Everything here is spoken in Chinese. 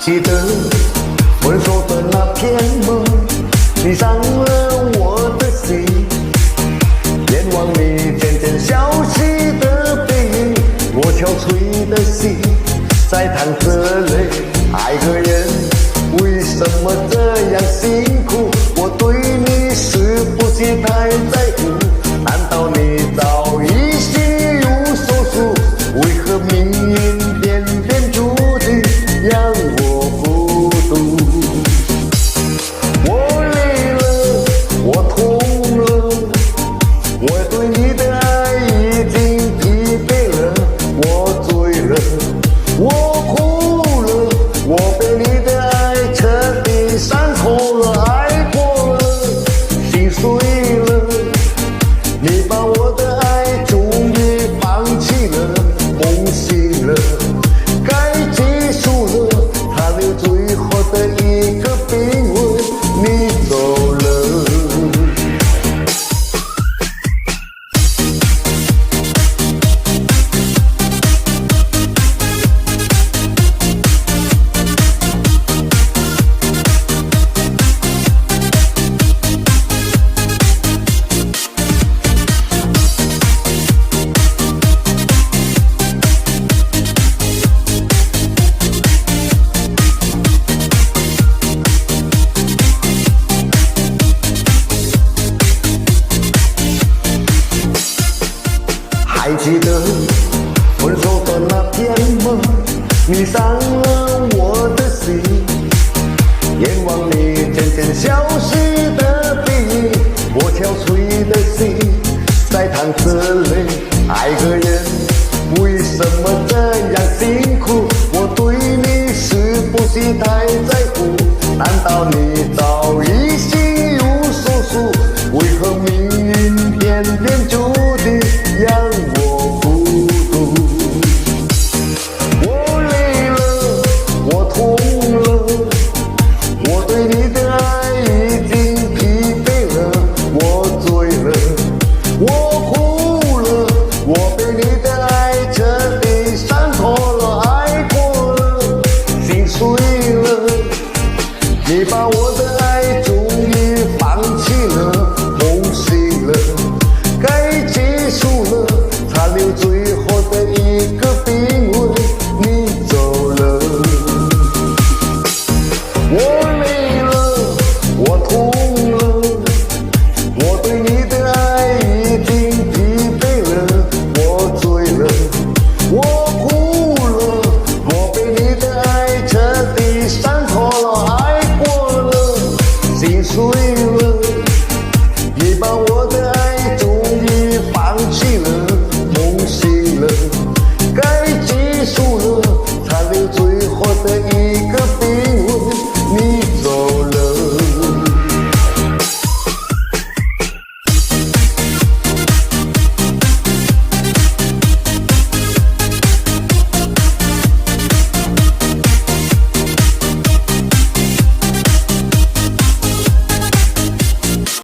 记得分手的那天吗？你伤了我的心，眼望你渐渐消失的背影，我憔悴的心在淌着泪。爱个人为什么这样辛苦？我对你是不是太在乎？难道你早已心有所属？为何命运偏偏注定让我孤独？我累了，我痛了，我对你的爱已经疲惫了，我醉了，我哭了，我被你的爱彻底伤透了，爱过了，心碎了，你把我的爱终于放弃了，梦醒了，该结束了，他留最后的一个冰吻，你走了。还记得分手的那天吗？你伤了我的心，眼望你渐渐消失的背影，我憔悴的心在淌着泪。爱个人